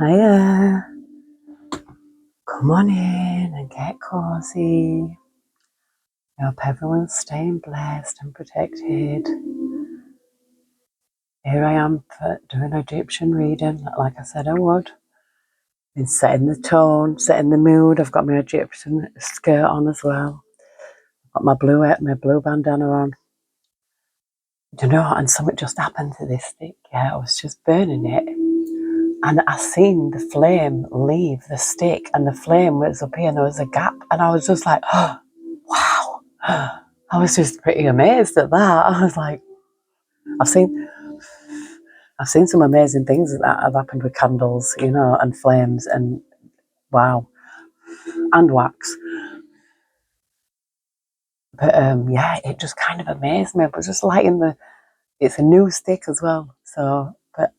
Hiya, come on in and get cozy. I hope everyone's staying blessed and protected. Here I am for doing Egyptian reading, like I said I would. Been setting the tone, setting the mood. I've got my Egyptian skirt on as well. I've got my blue bandana on. Do you know, and something just happened to this stick. Yeah, I was just burning it. And I seen the flame leave the stick, and the flame was up here, and there was a gap, and I was just like, oh, wow. I was just pretty amazed at that. I was like, I've seen some amazing things that have happened with candles, you know, and flames, and wow, and wax. But yeah, it just kind of amazed me. But just lighting it's a new stick as well. So, but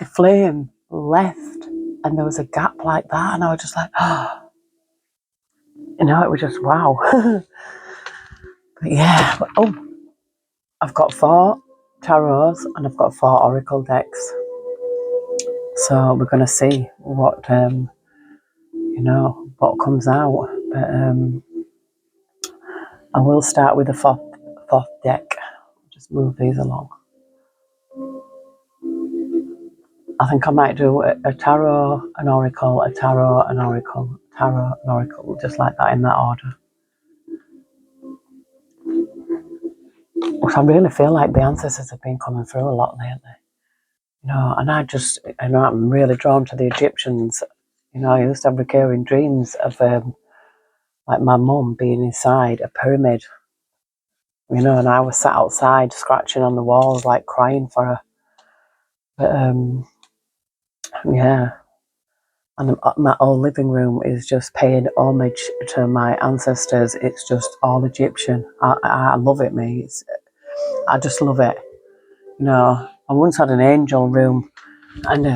the flame left, and there was a gap like that, and I was just like, oh, you know, it was just wow. But yeah, I've got 4 tarots and I've got 4 oracle decks. So we're going to see what, you know, what comes out. But I will start with the fourth deck. Just move these along. I think I might do a tarot, an oracle, a tarot, an oracle, tarot, an oracle, just like that in that order. Because I really feel like the ancestors have been coming through a lot lately. You know, and I know I'm really drawn to the Egyptians. You know, I used to have recurring dreams of like my mum being inside a pyramid, you know, and I was sat outside scratching on the walls, like crying for her. But yeah, and my whole living room is just paying homage to my ancestors. It's just all Egyptian. I love it, me. I just love it. You know, I once had an angel room, and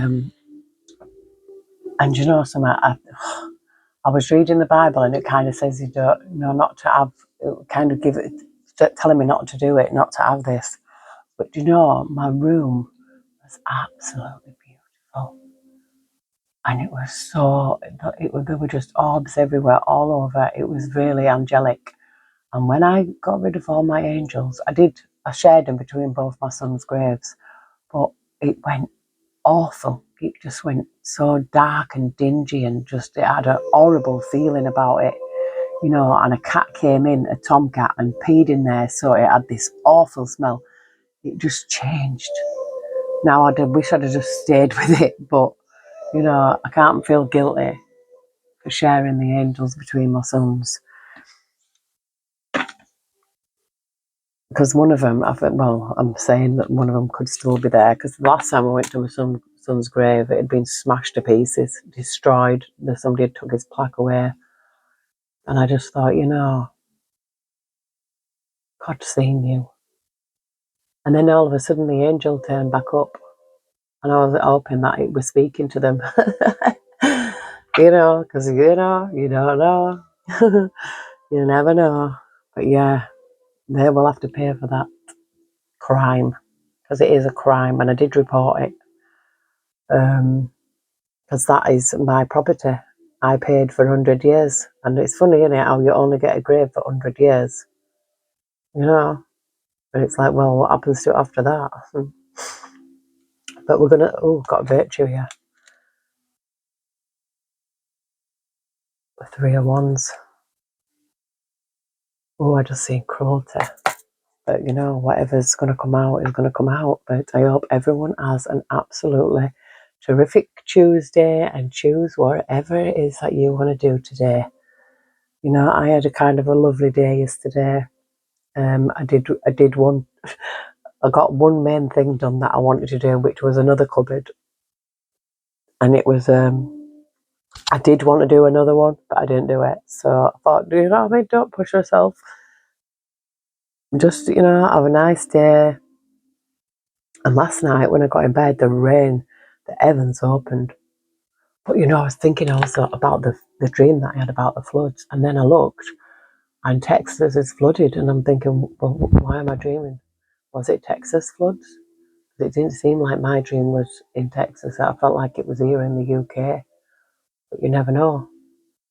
you know, something. I was reading the Bible, and it kind of says you don't, you know, not to have, it kind of telling me not to do it, not to have this. But you know, my room was absolutely beautiful, and it was so. There were just orbs everywhere, all over. It was really angelic. And when I got rid of all my angels, I shared them between both my sons' graves, but it went awful. It just went so dark and dingy, and just it had a horrible feeling about it. You know, and a cat came in, a tomcat, and peed in there, so it had this awful smell. It just changed. Now I wish I'd have just stayed with it, but you know, I can't feel guilty for sharing the angels between my sons. Because one of them, I'm saying that one of them could still be there, because the last time I went to my son's grave, it had been smashed to pieces, destroyed. Somebody had took his plaque away. And I just thought, you know, God's seen you. And then all of a sudden the angel turned back up, and I was hoping that it was speaking to them. You know, because, you know, you don't know. You never know. But yeah, they will have to pay for that crime, because it is a crime, and I did report it. Because that is my property. I paid for 100 years. And it's funny, isn't it, how you only get a grave for 100 years. You know? And it's like, well, what happens to it after that? But we're going to, got virtue here. The 3 of Wands. I just see cruelty. But, you know, whatever's going to come out is going to come out. But I hope everyone has an absolutely terrific Tuesday, and choose whatever it is that you want to do today. You know, I had a kind of a lovely day yesterday. I did one. I got one main thing done that I wanted to do, which was another cupboard, and it was. I did want to do another one, but I didn't do it. So I thought, you know what I mean? Don't push yourself. Just, you know, have a nice day. And last night when I got in bed, the rain, the heavens opened. But you know, I was thinking also about the dream that I had about the floods, and then I looked, and Texas is flooded, and I'm thinking, well, why am I dreaming? Was it Texas floods? It didn't seem like my dream was in Texas. I felt like it was here in the UK. But you never know.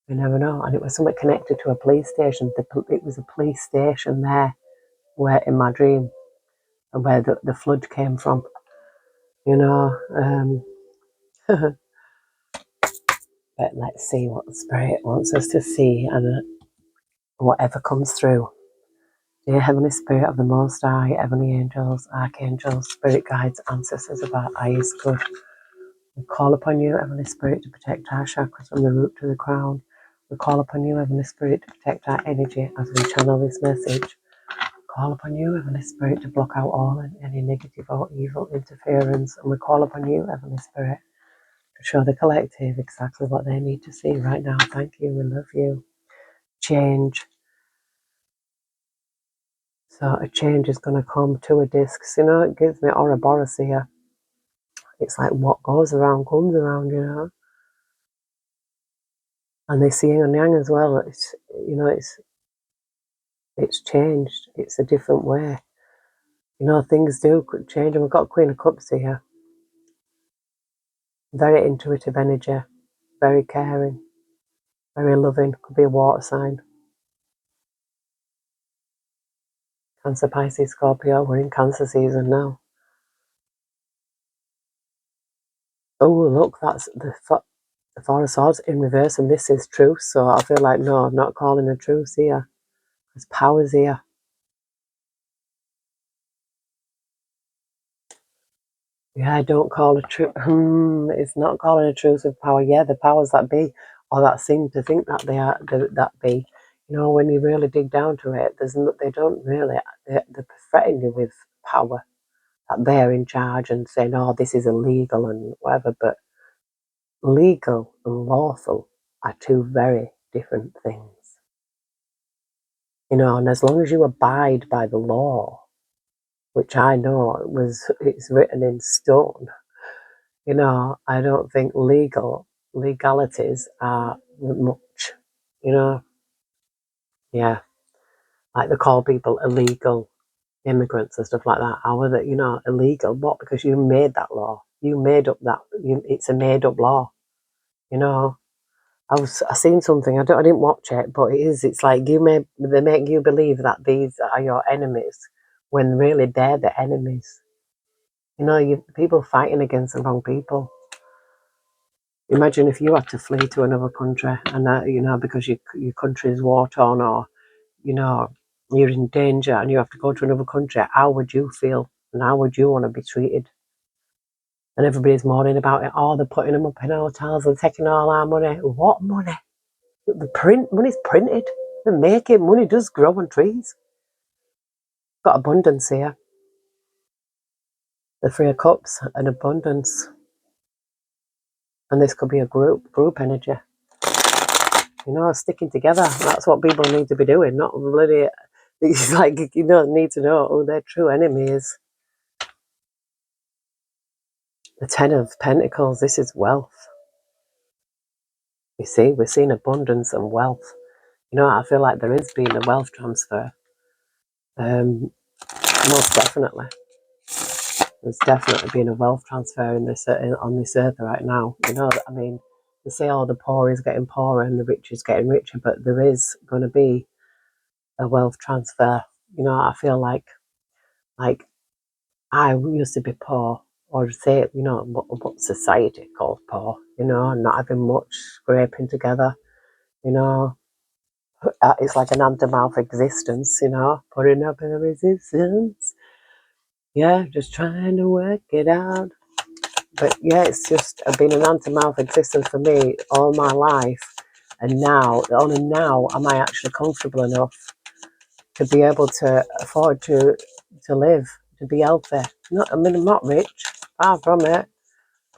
You never know. And it was something connected to a police station. It was a police station there, where in my dream, and where the flood came from. You know. But let's see what the Spirit wants us to see, and whatever comes through. Dear Heavenly Spirit of the Most High, Heavenly Angels, Archangels, Spirit Guides, Ancestors of our highest good, we call upon you, Heavenly Spirit, to protect our chakras from the root to the crown. We call upon you, Heavenly Spirit, to protect our energy as we channel this message. We call upon you, Heavenly Spirit, to block out all and any negative or evil interference. And we call upon you, Heavenly Spirit, to show the collective exactly what they need to see right now. Thank you. We love you. Change. So a change is going to come to a disc. You know, it gives me Ouroboros here. It's like what goes around comes around, you know. And they see yin and yang as well. It's, you know, it's changed. It's a different way. You know, things do change. And we've got Queen of Cups here. Very intuitive energy. Very caring. Very loving. Could be a water sign. Cancer, Pisces, Scorpio. We're in Cancer season now. Oh, look, that's the Four of Swords in reverse. And this is truth. So I feel like, no, I'm not calling a truce here. There's powers here. Yeah, don't call a truce. It's not calling a truce with power. Yeah, the powers that be, or that seem to think that they are that be. You know, when you really dig down to it, they don't really. They're threatening you with power, that they're in charge and saying, "Oh, this is illegal" and whatever. But legal and lawful are two very different things. You know, and as long as you abide by the law, which I know it's written in stone. You know, I don't think legalities are much, you know. Yeah, like they call people illegal immigrants and stuff like that. How are they, you know, illegal? What? Because you made that law. You made up that. It's a made up law. You know. I seen something. I didn't watch it, but it is. It's like they make you believe that these are your enemies when really they're the enemies. You know, people fighting against the wrong people. Imagine if you had to flee to another country and you know, because your country is war torn, or you know, you're in danger and you have to go to another country. How would you feel and how would you want to be treated? And everybody's moaning about it. Oh, they're putting them up in hotels and taking all our money. What money? Money's printed. They make it. Money does grow on trees. Got abundance here. The Three of Cups and abundance. And this could be a group energy. You know, sticking together. That's what people need to be doing, not bloody. It's like, you don't need to know who their true enemy is. The Ten of Pentacles, this is wealth. You see, we're seeing abundance and wealth. You know, I feel like there is being a wealth transfer. Most definitely. There's definitely been a wealth transfer on this earth right now. You know, I mean, they say, oh, the poor is getting poorer and the rich is getting richer, but there is going to be a wealth transfer. You know, I feel like I used to be poor, or say, you know, what society calls poor, you know, not having much, scraping together, you know. It's like an hand-to-mouth existence, you know, putting up in the resistance. Yeah, just trying to work it out. But yeah, it's just been an hand-to-mouth existence for me all my life. And now, only now am I actually comfortable enough to be able to afford to live, to be healthy. I mean, I'm not rich, far from it,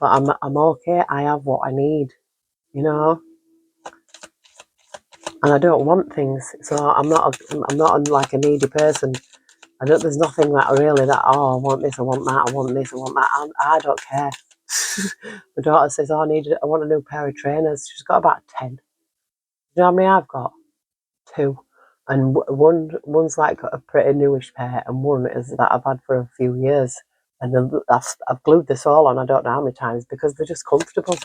but I'm okay. I have what I need, you know, and I don't want things. So I'm not like a needy person. There's nothing that really that, oh, I want this, I want that, I want this, I want that. I don't care. My daughter says, oh, I want a new pair of trainers. She's got about 10. You know how many I've got? 2. And one's like a pretty newish pair, and one is that I've had for a few years. And I've glued this all on, I don't know how many times, because they're just comfortable.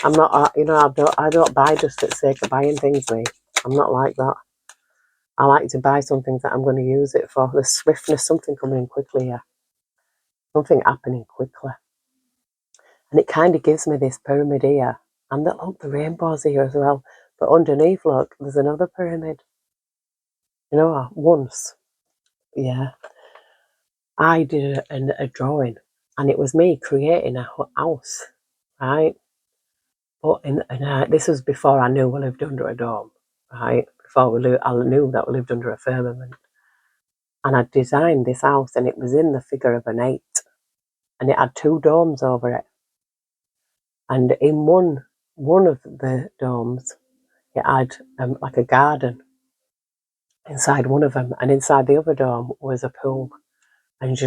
I'm not, I don't buy just for the sake of buying things, mate. I'm not like that. I like to buy something that I'm going to use it for. The swiftness, something coming in quickly here. Something happening quickly. And it kind of gives me this pyramid here. And look, the rainbow's here as well. But underneath, look, there's another pyramid. Once, yeah, I did a drawing. And it was me creating a house, right? But this was before I knew we lived under a dome, right? Before I knew that we lived under a firmament. And I designed this house, and it was in the figure of an 8. And it had 2 domes over it. And in one of the domes, it had like a garden inside one of them, and inside the other dome was a pool. And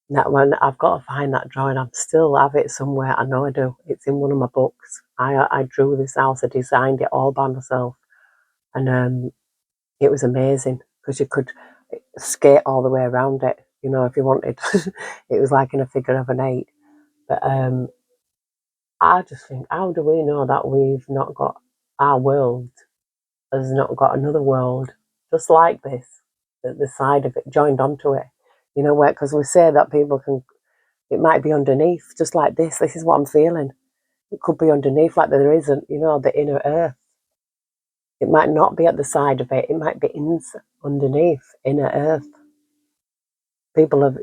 that one, I've got to find that drawing. I still have it somewhere. I know I do. It's in one of my books. I drew this house. I designed it all by myself, and it was amazing because you could skate all the way around it. If you wanted. It was like in a figure of an 8. But I just think, how do we know that we've not got our world has not got another world just like this, at the side of it, joined onto it? Where, because we say that people can, it might be underneath, just like this. This is what I'm feeling. It could be underneath, like there isn't, the inner earth. It might not be at the side of it. It might be underneath, inner earth. People have,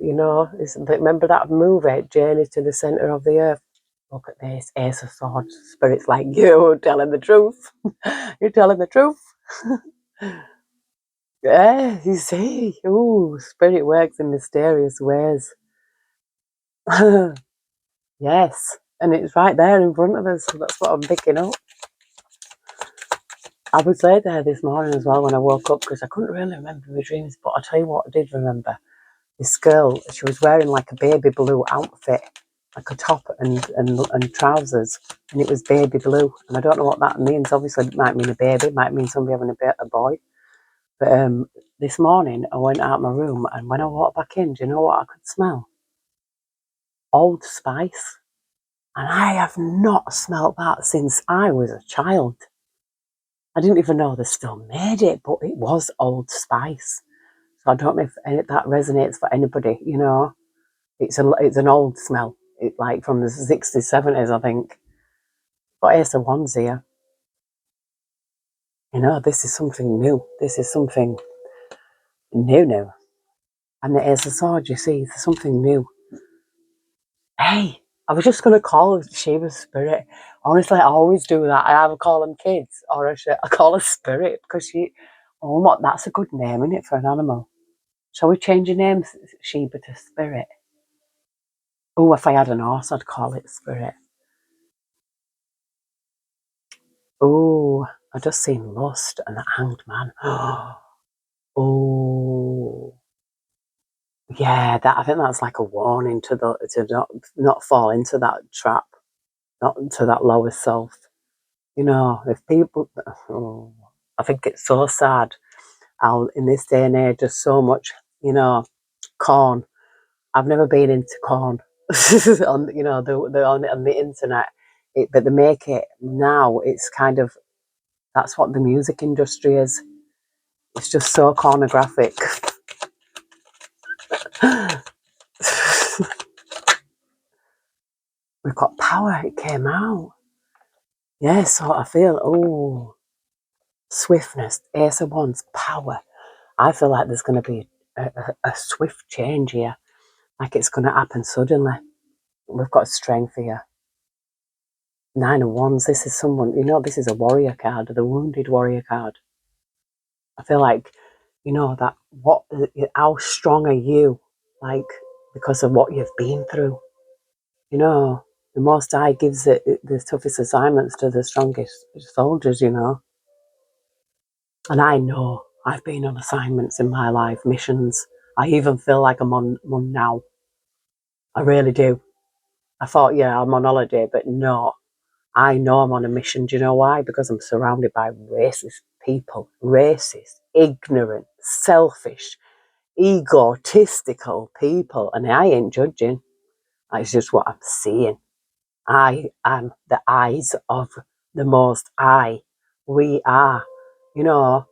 remember that movie, Journey to the Centre of the Earth? Look at this, Ace of Swords. Spirit's like, you telling the truth. You're telling the truth. Yeah, you see. Ooh, Spirit works in mysterious ways. Yes, and it's right there in front of us. So that's what I'm picking up. I was there this morning as well when I woke up, because I couldn't really remember my dreams. But I'll tell you what I did remember. This girl, she was wearing like a baby blue outfit, like a top and trousers, and it was baby blue. And I don't know what that means. Obviously, it might mean a baby, it might mean somebody having a boy. But this morning, I went out of my room, and when I walked back in, do you know what I could smell? Old Spice. And I have not smelt that since I was a child. I didn't even know they still made it, but it was Old Spice. So I don't know if that resonates for anybody, It's an old smell. It like from the 60s, 70s, I think. Got Ace of Wands here. This is something new. This is something new. And the Ace of Swords, you see, it's something new. Hey, I was just going to call Shiva's spirit. Honestly, I always do that. I either call them kids or I call her spirit, because that's a good name, isn't it, for an animal? Shall we change your name, Shiva, to spirit? Oh, if I had an horse, I'd call it spirit. Oh, I just seen Lust and the Hanged Man. Oh, yeah, I think that's like a warning to not fall into that trap, not to that lower self. If people, I think it's so sad how in this day and age there's so much, corn. I've never been into corn on on the internet, but they make it now. It's kind of, that's what the music industry is. It's just so pornographic. We've got power. It came out. Yeah, so I feel, swiftness, Ace of Wands, power. I feel like there's going to be a swift change here. Like it's going to happen suddenly. We've got strength here. 9 of Wands. This is someone, this is a warrior card, the wounded warrior card. I feel like, how strong are you? Like, because of what you've been through. The Most High gives the toughest assignments to the strongest soldiers, And I know I've been on assignments in my life, missions. I even feel like I'm on one now. I really do. I thought, yeah, I'm on holiday, but no. I know I'm on a mission. Do you know why? Because I'm surrounded by racist people. Racist, ignorant, selfish. egotistical people, and I ain't judging. It's just what I'm seeing. I am the eyes of the Most High. We are, you know,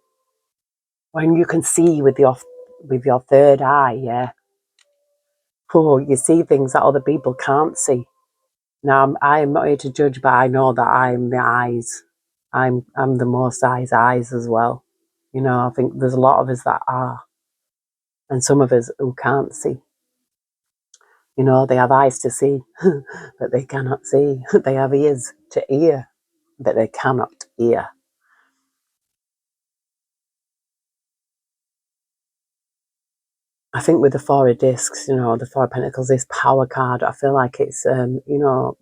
when you can see with your third eye, yeah. Oh, you see things that other people can't see. Now I'm not here to judge, but I know that I'm the eyes. I'm the Most High's eyes as well. You know, I think there's a lot of us that are, and some of us who can't see. You know, they have eyes to see, but they cannot see. They have ears to hear, but they cannot hear. I think with the Four of Discs, you know, the Four of Pentacles, this power card, I feel like it's, you know,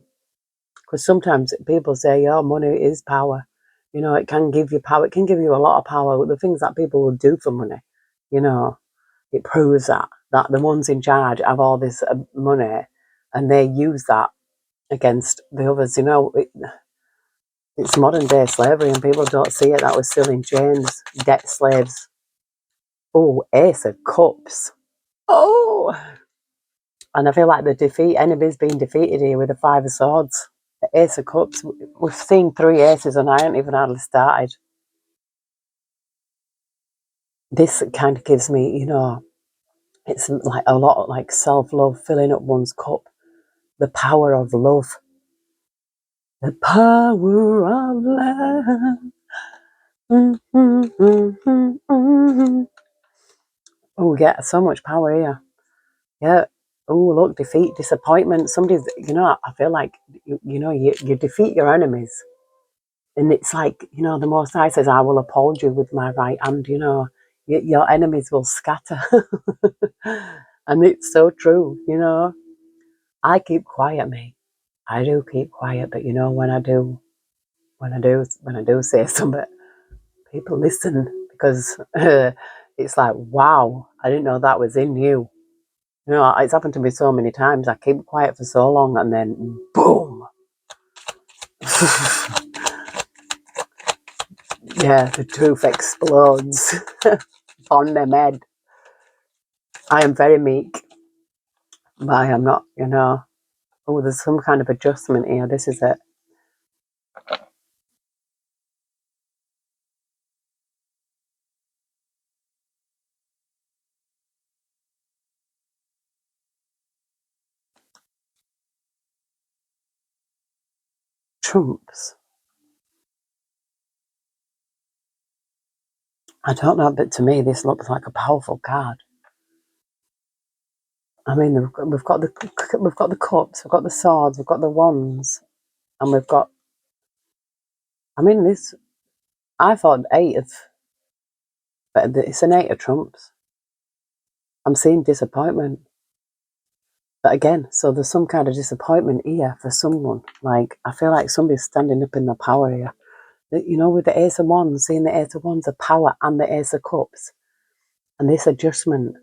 because sometimes people say, oh, money is power. You know, it can give you power. It can give you a lot of power. The things that people will do for money, you know, it proves that the ones in charge have all this money and they use that against the others. You know, it's modern day slavery and people don't see it. That was still in chains, debt slaves. Oh, Ace of Cups. Oh, and I feel like the enemy's been defeated here with the Five of Swords. The Ace of Cups. We've seen 3 aces and I haven't even hardly started. This kind of gives me, you know, it's like a lot like self-love, filling up one's cup. The power of love. The power of love. Oh, yeah, so much power here. Yeah. Oh, look, defeat, disappointment. Somebody's, you know, I feel like, you defeat your enemies. And it's like, you know, the Most High says, I will uphold you with my right hand, you know. Your enemies will scatter. And it's so true, you know. I keep quiet, mate. I do keep quiet, but you know, when I do say something, people listen because it's like, wow, I didn't know that was in you. You know, it's happened to me so many times. I keep quiet for so long and then boom. Yeah, the truth explodes on them head. I am very meek, but I am not, you know. Oh, there's some kind of adjustment here. This is it. Trumps. I don't know, but to me, this looks like a powerful card. I mean, we've got the cups, we've got the swords, we've got the wands, and we've got. I mean, this. I thought 8 of, but it's an 8 of trumps. I'm seeing disappointment, but again, so there's some kind of disappointment here for someone. Like I feel like somebody's standing up in the power here. You know, with the Ace of Wands, seeing the Ace of Wands, the power, and the Ace of Cups, and this adjustment.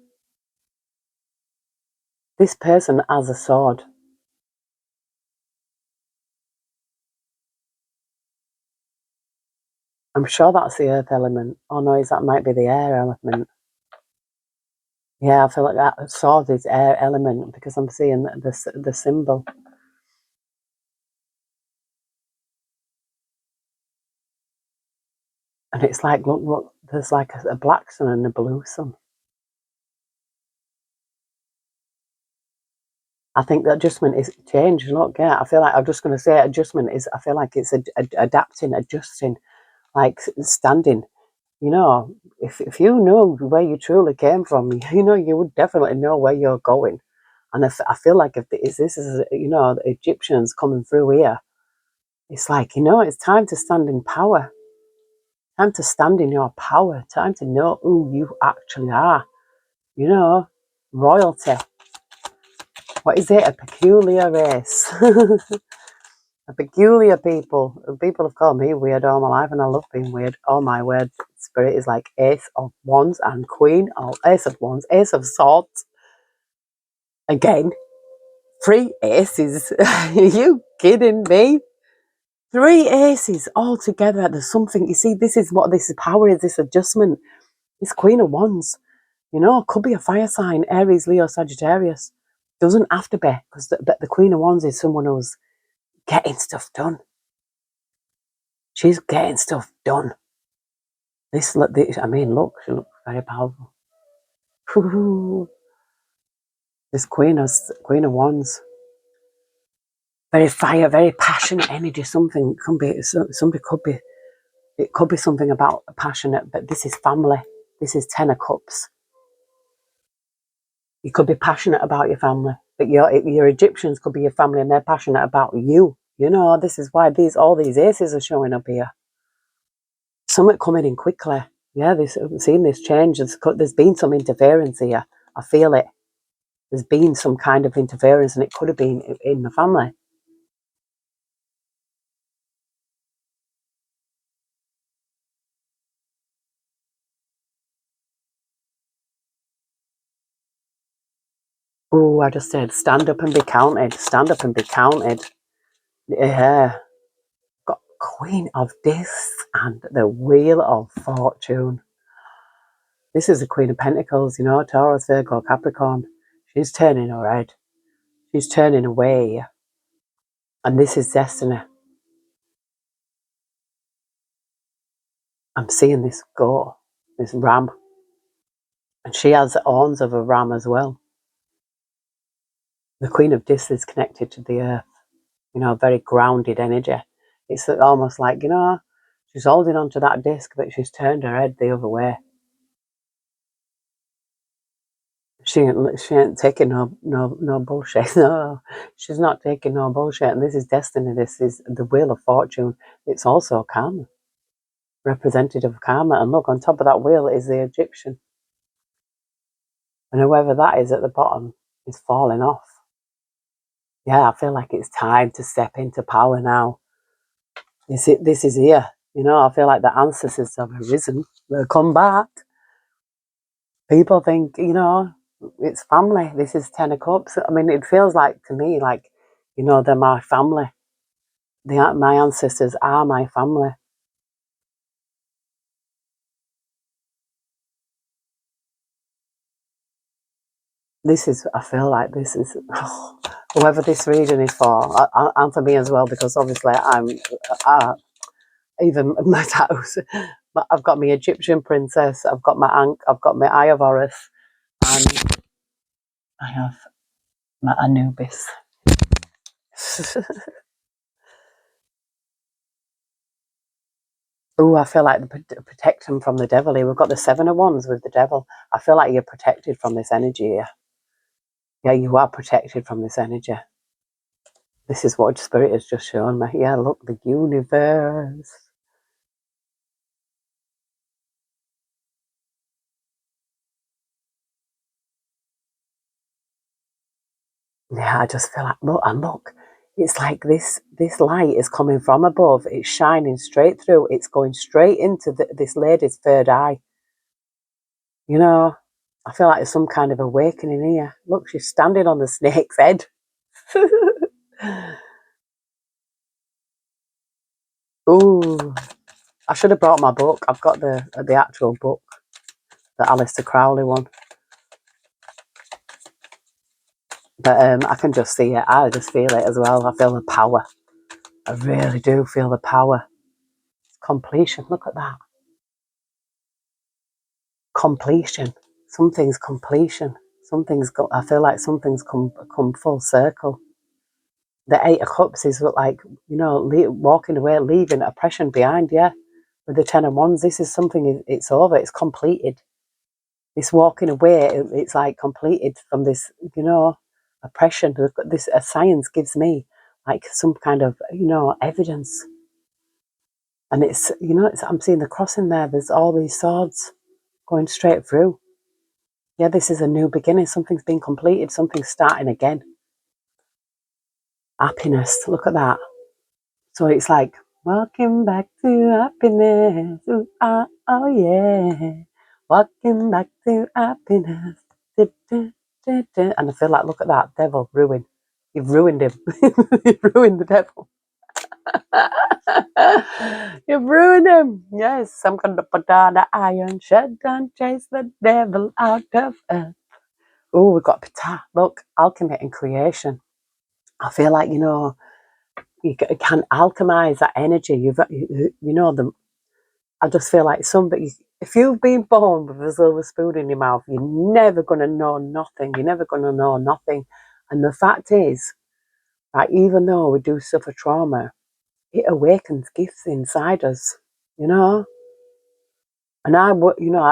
This person has a sword. I'm sure that's the earth element. Oh no, that might be the air element. Yeah, I feel like that sword is air element because I'm seeing the symbol. And it's like, look, there's like a black sun and a blue sun. I think the adjustment is change. Look, yeah, I feel like I'm just going to say adjustment is, I feel like it's adapting, adjusting, like standing. You know, if you know where you truly came from, you know, you would definitely know where you're going. And I feel like if this is, you know, the Egyptians coming through here, it's like, you know, it's time to stand in power. Time to stand in your power. Time to know who you actually are. You know, royalty. What is it? A peculiar race. A peculiar people. People have called me weird all my life, and I love being weird. Oh, my word spirit is like Ace of Wands and Queen. Oh, Ace of Wands, Ace of Swords. Again, 3 aces. Are you kidding me? 3 aces all together. There's something, you see, this is what this power is, this adjustment. It's Queen of Wands. You know, could be a fire sign, Aries, Leo, Sagittarius. Doesn't have to be, because the Queen of Wands is someone who's getting stuff done. She's getting stuff done. I mean, look, she looks very powerful. This Queen of Wands, very fire, very passionate energy. Somebody could be. It could be something about passionate, but this is family. This is Ten of Cups. You could be passionate about your family, but your Egyptians could be your family, and they're passionate about you. You know, this is why all these aces are showing up here. Something coming in quickly. Yeah, I'm seeing this change. There's been some interference here. I feel it. There's been some kind of interference, and it could have been in the family. Oh, I just said, stand up and be counted. Stand up and be counted. Yeah. Got Queen of Discs and the Wheel of Fortune. This is the Queen of Pentacles, you know, Taurus, Virgo, Capricorn. She's turning her head. She's turning away. And this is destiny. I'm seeing this go, this ram. And she has the horns of a ram as well. The Queen of Discs is connected to the earth, you know, very grounded energy. It's almost like, you know, she's holding onto that disc, but she's turned her head the other way. She ain't taking no bullshit. No, she's not taking no bullshit. And this is destiny. This is the Wheel of Fortune. It's also karma, representative of karma. And look, on top of that wheel is the Egyptian. And whoever that is at the bottom is falling off. Yeah, I feel like it's time to step into power now. This is here. You know, I feel like the ancestors have arisen. They'll come back. People think, you know, it's family. This is Ten of Cups. I mean, it feels like to me like, you know, they're my family. My ancestors are my family. I feel like this is, whoever this reading is for, and for me as well, because obviously even my tattoos, but I've got my Egyptian princess, I've got my Ankh, I've got my Eye of Horus, and I have my Anubis. Oh, I feel like protect them from the devil here. We've got the Seven of Wands with the devil. I feel like you're protected from this energy here. Yeah, you are protected from this energy. This is what Spirit has just shown me. Yeah, look, the universe. Yeah, I just feel like, look, it's like this light is coming from above. It's shining straight through. It's going straight into this lady's third eye. You know, I feel like there's some kind of awakening here. Look, she's standing on the snake's head. Ooh, I should have brought my book. I've got the actual book, the Aleister Crowley one. But I can just see it. I just feel it as well. I feel the power. I really do feel the power. Completion. Look at that. Completion. Something's completion. I feel like something's come full circle. The Eight of Cups is like, you know, walking away, leaving oppression behind. Yeah. With the Ten of Wands, this is something. It's over. It's completed. This walking away, it's like completed from this, you know, oppression. This science gives me like some kind of, you know, evidence. And it's, you know, I'm seeing the cross in there. There's all these swords going straight through. Yeah, this is a new beginning. Something's been completed. Something's starting again. Happiness. Look at that. So it's like, walking back to happiness. Ooh, ah, oh, yeah. Walking back to happiness. Du, du, du, du. And I feel like, look at that. Devil, ruin. You've ruined him. You've ruined the devil. You've ruined him. Yes, I'm going to put down the iron shed and chase the devil out of earth. Oh, we've got Ptah. Look, alchemy and creation. I feel like, you can alchemize that energy. I just feel like somebody, if you've been born with a silver spoon in your mouth, you're never going to know nothing. You're never going to know nothing. And the fact is, that even though we do suffer trauma, it awakens gifts inside us, you know? And I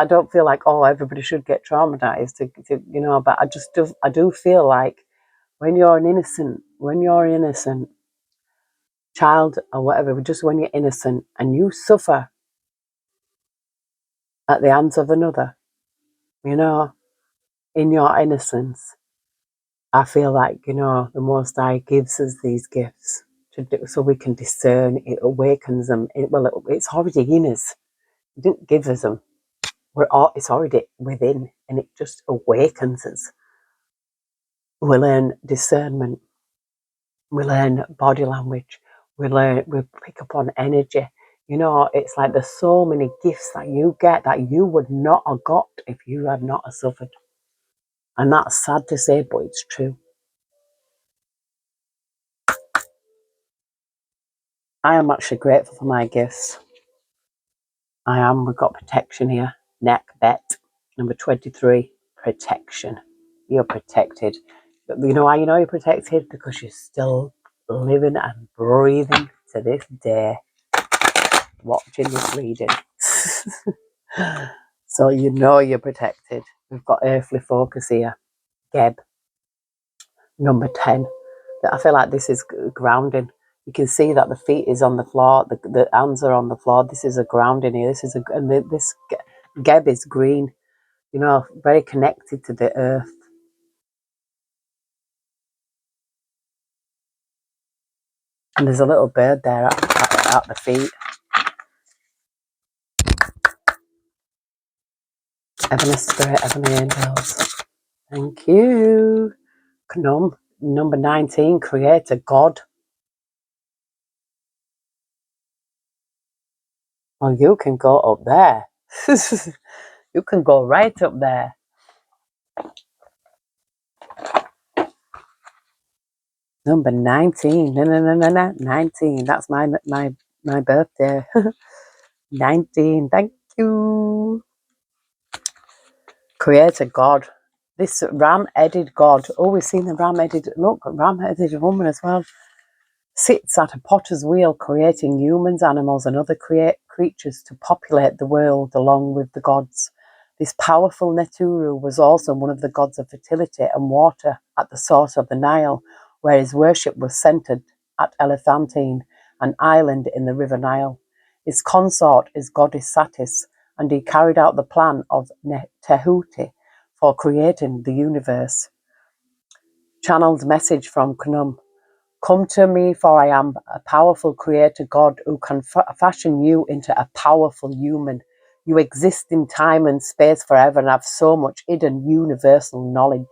don't feel like, oh, everybody should get traumatized but I do feel like when you're an innocent child or whatever, just when you're innocent and you suffer at the hands of another, in your innocence, I feel like, the Most High gives us these gifts to do, so we can discern. It awakens them. It's already in us. He didn't give us them. It's already within, and it just awakens us. We learn discernment. We learn body language. We pick up on energy. It's like there's so many gifts that you get that you would not have got if you had not suffered. And that's sad to say, but it's true. I am actually grateful for my gifts. I am. We've got protection here. Neck bet. Number 23, protection. You're protected. You know why you know you're protected? Because you're still living and breathing to this day, watching this reading. So you know you're protected. We've got earthly focus here. Geb, number 10. I feel like this is grounding. You can see that the feet is on the floor, the hands are on the floor. This is a grounding here. This Geb is green, very connected to the earth. And there's a little bird there at the feet. Heavenly Spirit, Heavenly Angels. Thank you. Knum, number 19, Creator God. Well, you can go up there. You can go right up there. Number 19. No. 19. That's my birthday. 19. Thank you. Creator God. This ram-headed God. Oh, we've seen the ram-headed. Look, ram-headed woman as well. Sits at a potter's wheel, creating humans, animals, and other creatures to populate the world along with the gods. This powerful Neturu was also one of the gods of fertility and water at the source of the Nile, where his worship was centered at Elephantine, an island in the River Nile. His consort is goddess Satis, and he carried out the plan of Tehuti for creating the universe. Channeled message from Knum. Come to me, for I am a powerful creator God who can fashion you into a powerful human. You exist in time and space forever and have so much hidden universal knowledge.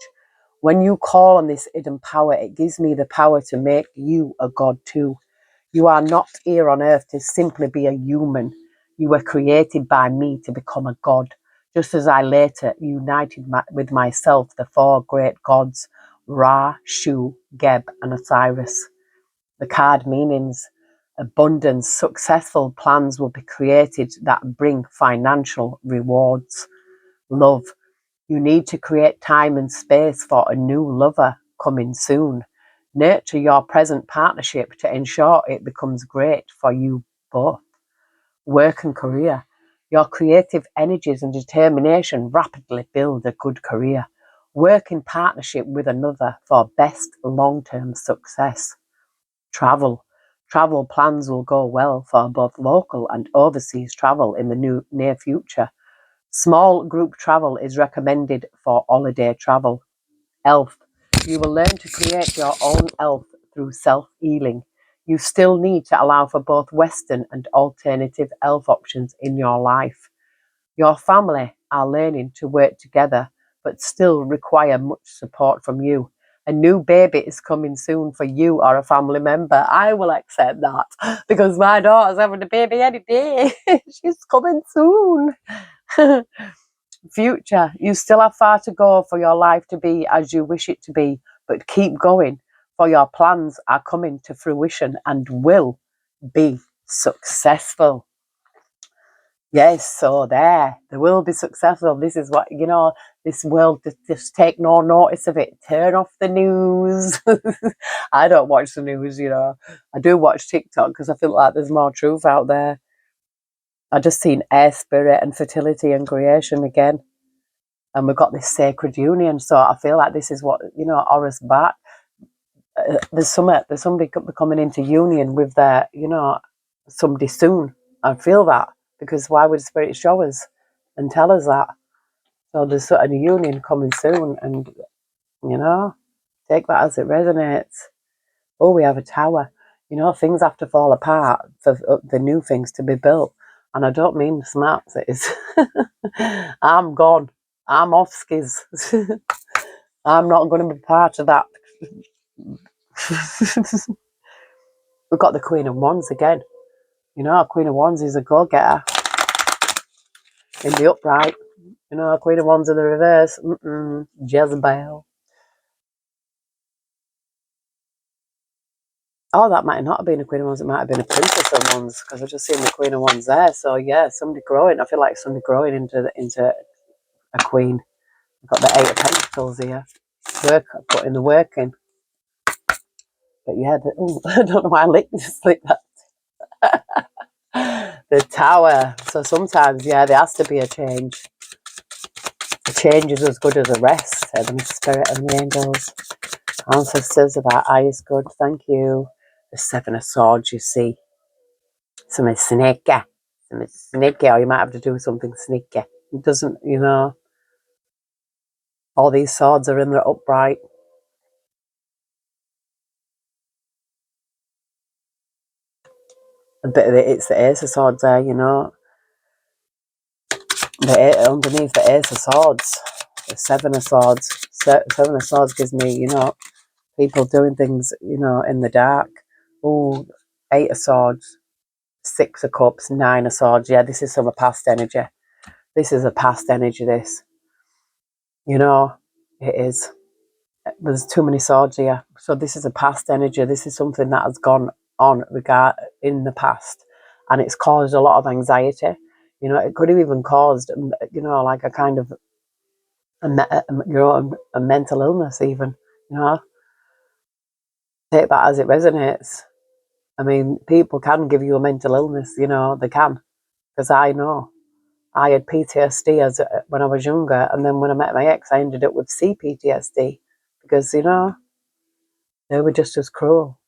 When you call on this hidden power, it gives me the power to make you a God too. You are not here on earth to simply be a human. You were created by me to become a God, just as I later united with myself the four great gods, Ra, Shu, Geb, and Osiris. The card meanings: abundance, successful plans will be created that bring financial rewards. Love, you need to create time and space for a new lover coming soon. Nurture your present partnership to ensure it becomes great for you both. Work and career, your creative energies and determination rapidly build a good career. Work in partnership with another for best long-term success. Travel plans will go well for both local and overseas travel in the near future. Small group travel is recommended for holiday travel. Health, you will learn to create your own health through self-healing. You still need to allow for both Western and alternative health options in your life. Your family are learning to work together, but still require much support from you. a new baby is coming soon for you or a family member, I will accept that because my daughter's having a baby any day. She's coming soon. Future, you still have far to go for your life to be as you wish it to be, but keep going, for your plans are coming to fruition and will be successful. Yes, so they will be successful. This is what, this world, just take no notice of it. Turn off the news. I don't watch the news, I do watch TikTok because I feel like there's more truth out there. I just seen air, spirit and fertility and creation again. And we've got this sacred union. So I feel like this is what, Aura's back. There's somebody coming into union with their, somebody soon. I feel that. Because why would Spirit show us and tell us that? So there's sort of a union coming soon, and take that as it resonates. Oh, we have a tower. Things have to fall apart for the new things to be built. And I don't mean smart cities. I'm gone. I'm off skis. I'm not going to be part of that. We've got the Queen of Wands again. Queen of Wands is a go-getter in the upright. Queen of Wands in the reverse. Jezebel. Oh, that might not have been a Queen of Wands. It might have been a Princess of Wands because I've just seen the Queen of Wands there. So yeah, somebody growing. I feel like somebody growing into a queen. I've got the Eight of Pentacles here. Putting the work in. But yeah, I don't know why I just like that. The Tower. So sometimes, yeah, there has to be a change. A change is as good as a rest. The Spirit and the angels. Ancestors of our eye is good. Thank you. The Seven of Swords, you see. Something sneaky. Something sneaky, or you might have to do something sneaky. It doesn't, all these swords are in the upright. A bit of it's the Ace of Swords there, underneath the Ace of Swords, the Seven of Swords. Seven of Swords gives me, people doing things, in the dark. Oh, Eight of Swords, Six of Cups, Nine of Swords. Yeah, this is some past energy. This is a past energy, this. It is. There's too many swords here. So this is a past energy. This is something that has gone on in the past. And it's caused a lot of anxiety. It could have even caused, like a kind of a mental illness even. Take that as it resonates. I mean, people can give you a mental illness, they can. Because I know. I had PTSD when I was younger. And then when I met my ex, I ended up with CPTSD. Because, they were just as cruel.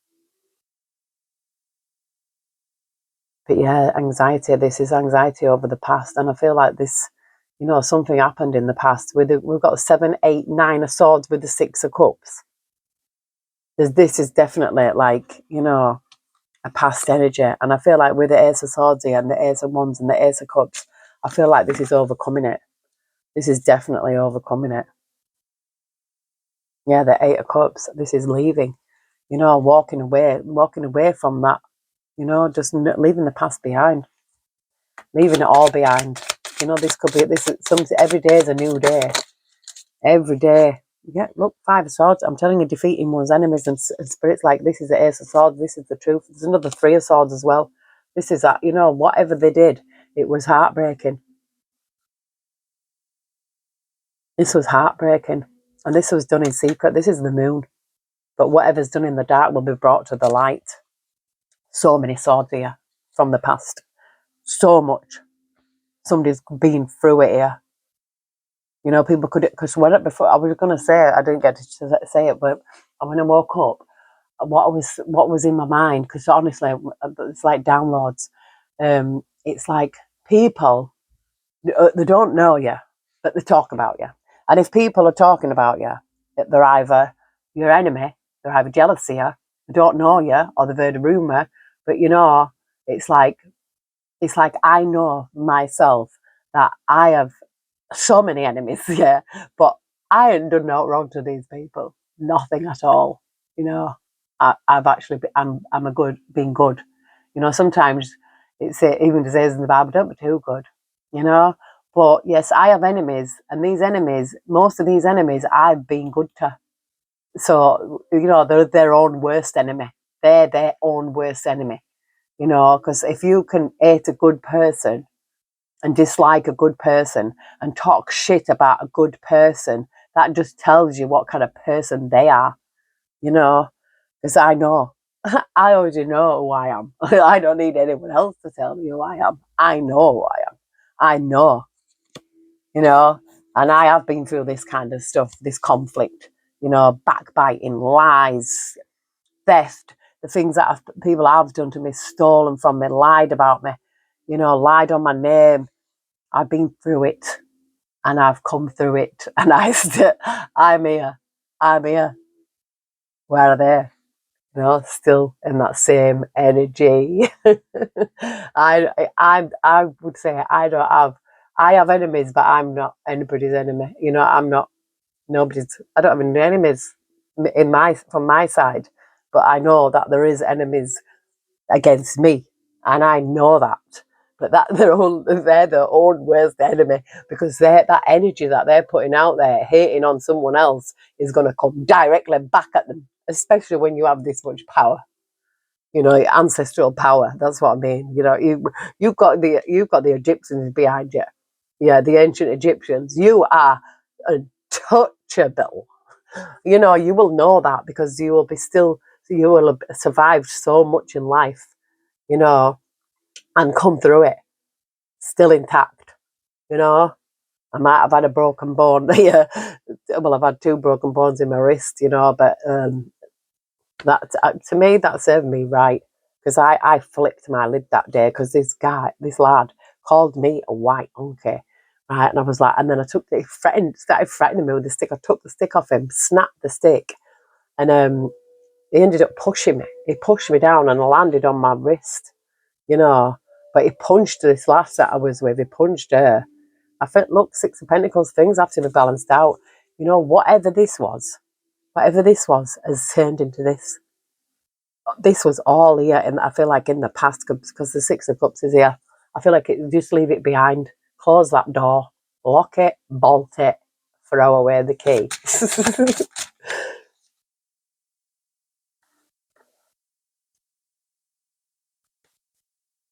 But yeah, anxiety. This is anxiety over the past. And I feel like this, something happened in the past. We've got 7, 8, 9 of Swords with the 6 of Cups. This is definitely like, a past energy. And I feel like with the Ace of Swords here and the Ace of Wands and the Ace of Cups, I feel like this is overcoming it. This is definitely overcoming it. Yeah, the Eight of Cups. This is leaving. Walking away from that. Just leaving the past behind. Leaving it all behind. This could be something. Every day is a new day. Every day. Yeah, look, 5 of Swords. I'm telling you, defeating one's enemies and spirits like this is the Ace of Swords. This is the truth. There's another 3 of Swords as well. This is that, whatever they did, it was heartbreaking. This was heartbreaking. And this was done in secret. This is the moon. But whatever's done in the dark will be brought to the light. So many swords here from the past. So much. Somebody's been through it here. People could, because before I was going to say it, I didn't get to say it, but when I woke up, what was in my mind, because honestly, it's like downloads. It's like people, they don't know you, but they talk about you. And if people are talking about you, they're either your enemy, they're either jealous of you, they don't know you, or they've heard a rumour. But it's like I know myself that I have so many enemies, yeah, but I ain't done no wrong to these people. nothing at all. You know, I've actually I'm a good being good. You know, sometimes it's even says in the Bible, don't be too good. You know, but yes, I have enemies, and these enemies, most of these enemies, I've been good to. So you know, they're their own worst enemy. They're their own worst enemy. You know, because if you can hate a good person and dislike a good person and talk shit about a good person, that just tells you what kind of person they are, you know, because I know. I already know who I am. I don't need anyone else to tell me who I am. I know who I am. I know, you know, and I have been through this kind of stuff, this conflict, you know, backbiting, lies, theft, the things that people have done to me, stolen from me, lied about me, you know, lied on my name. I've been through it and I've come through it and I'm here. I'm here. Where are they? You know, still in that same energy. I would say I have enemies, but I'm not anybody's enemy. You know, I'm not nobody's. I don't have any enemies in my from my side, but I know that there is enemies against me, and I know that. But that they're their own worst enemy, because that energy that they're putting out there, hating on someone else, is going to come directly back at them. Especially when you have this much power, you know, ancestral power. That's what I mean. You know, you've got the Egyptians behind you. Yeah, the ancient Egyptians. You are untouchable. You know, you will know that because you will have survived so much in life, you know, and come through it still intact. You know, I might have had a broken bone. Yeah, well, I've had two broken bones in my wrist, you know, but that to me that served me right, because I flipped my lid that day because this lad called me a white monkey. Right, and I was like, and then I started threatening me with the stick. I took the stick off him, snapped the stick, and he ended up pushing me. He pushed me down, and I landed on my wrist, you know. But he punched this lass that I was with. He punched her. I think, look, Six of Pentacles, things have to be balanced out. You know, whatever this was, has turned into this. This was all here, and I feel like in the past, because the Six of Cups is here. I feel like just leave it behind, close that door, lock it, bolt it, throw away the key.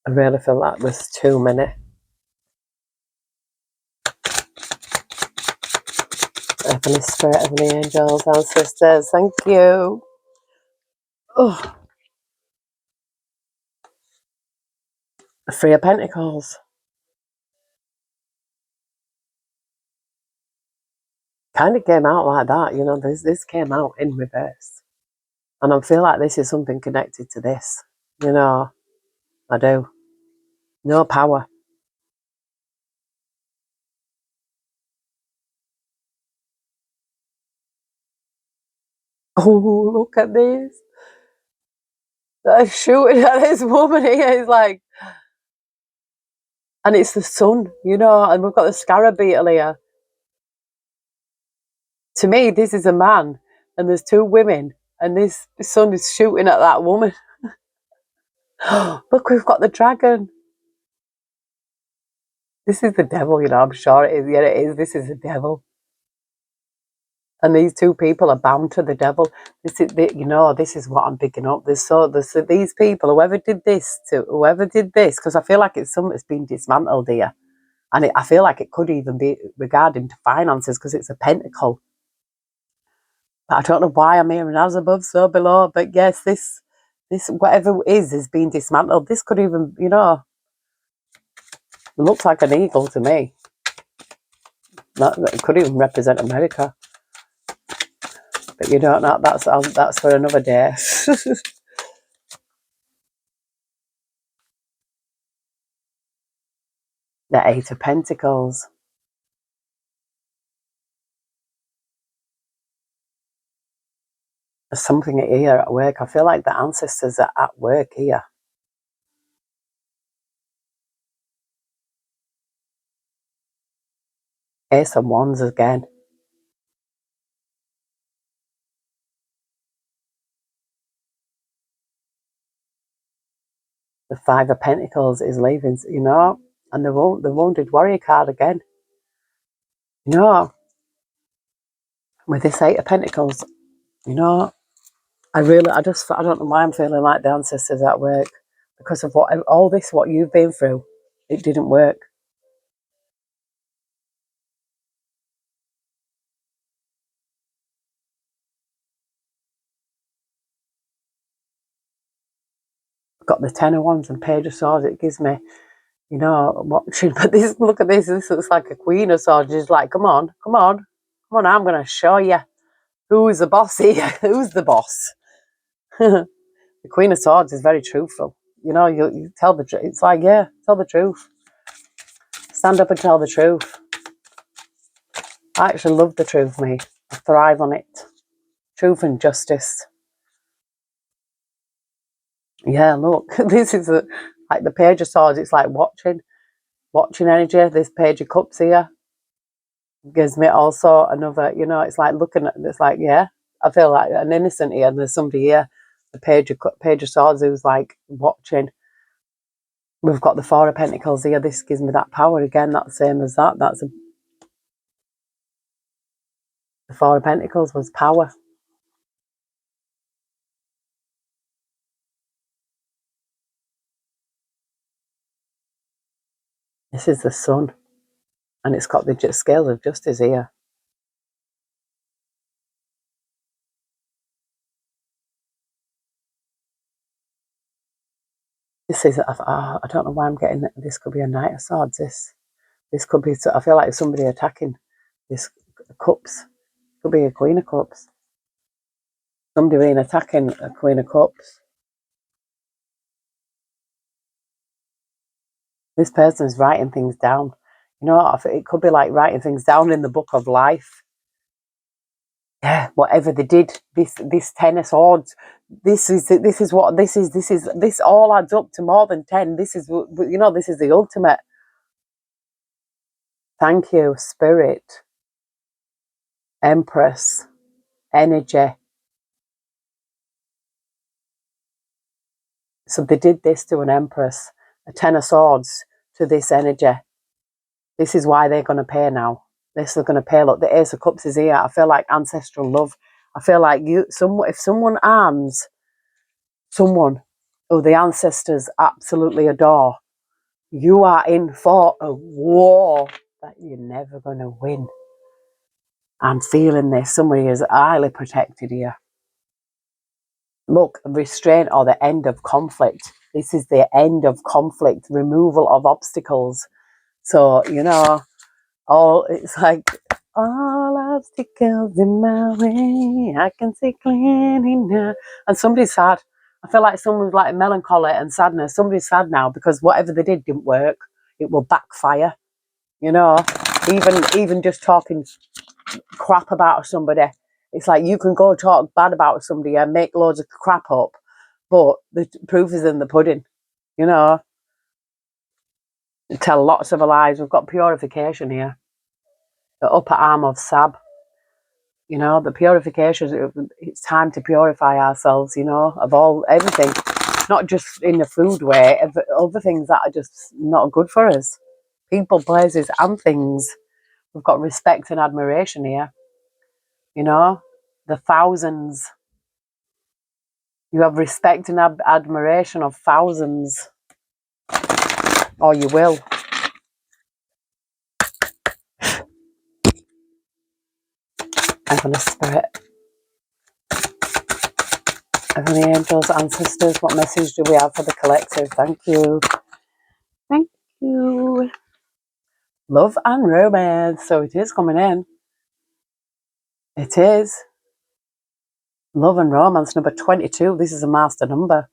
I really feel that was too many. Heavenly Spirit, Heavenly Angels, Ancestors, thank you. Oh, the Three of Pentacles. Kind of came out like that, you know, this came out in reverse. And I feel like this is something connected to this. You know, I do. No power. Oh, look at this. They're shooting at this woman here. It's like, and it's the sun, you know, and we've got the scarab beetle here. To me, this is a man, and there's two women, and this sun is shooting at that woman. Look, we've got the dragon. This is the devil, you know, I'm sure it is. Yeah, it is. This is the devil. And these two people are bound to the devil. This is, you know, this is what I'm picking up. There's these people, whoever did this, because I feel like it's something that's been dismantled here. And I feel like it could even be regarding to finances, because it's a pentacle. But I don't know why I'm hearing as above, so below. But yes, this whatever it is being dismantled. This could even, you know, it looks like an eagle to me. It could even represent America. But you don't know. That's for another day. The Eight of Pentacles. There's something here at work. I feel like the ancestors are at work here. Ace of Wands again. The Five of Pentacles is leaving, you know, and the Wounded Warrior card again. You know, with this Eight of Pentacles, you know, I don't know why I'm feeling like the ancestors at work, because of what you've been through. It didn't work. I've got the Ten of Wands and Page of Swords. It gives me, you know, watching. But look at this. This looks like a Queen of Swords. She's like, come on, come on, come on. I'm going to show you who's the boss here. Who's the boss? The Queen of Swords is very truthful. You know, you tell the truth. It's like, yeah, tell the truth. Stand up and tell the truth. I actually love the truth, me. I thrive on it. Truth and justice. Yeah, look, this is like the Page of Swords. It's like watching energy. This Page of Cups here gives me also another, you know, it's like looking at, it's like, yeah, I feel like an innocent here, and there's somebody here, the Page of Swords, who's like watching. We've got the Four of Pentacles here. This gives me that power again. That's the same as that. The Four of Pentacles was power. This is the Sun, and it's got the scales of justice here. This is, I don't know why I'm getting, this could be a Knight of Swords. This could be, I feel like somebody attacking this Cups. Could be a Queen of Cups. Somebody being attacking a Queen of Cups. This person is writing things down. You know, it could be like writing things down in the book of life. Yeah, whatever they did, this Ten of Swords, this all adds up to more than 10. This is, you know, this is the ultimate. Thank you, Spirit, Empress, energy. So they did this to an Empress, a Ten of Swords to this energy. This is why they're going to pay now. This is going to pay. Look, the Ace of Cups is here. I feel like ancestral love. I feel like if someone arms someone who the ancestors absolutely adore, you are in for a war that you're never going to win. I'm feeling this. Somebody is highly protected here. Look, restraint or the end of conflict. This is the end of conflict, removal of obstacles. So, you know, it's like, all obstacles in my way, I can see clearly now. And somebody's sad. I feel like someone's like melancholy and sadness. Somebody's sad now because whatever they did didn't work. It will backfire. You know, even just talking crap about somebody. It's like you can go talk bad about somebody and make loads of crap up, but the proof is in the pudding. You know, tell lots of lies. We've got purification here. The upper arm of Sab. You know, the purification, it's time to purify ourselves, you know, of everything. Not just in the food way, other things that are just not good for us. People, places and things. We've got respect and admiration here. You know, the thousands. You have respect and admiration of thousands. Or you will. Heavenly Spirit. Heavenly Angels, Ancestors, what message do we have for the collective? Thank you. Thank you. Love and romance. So it is coming in. It is. Love and romance, number 22. This is a master number.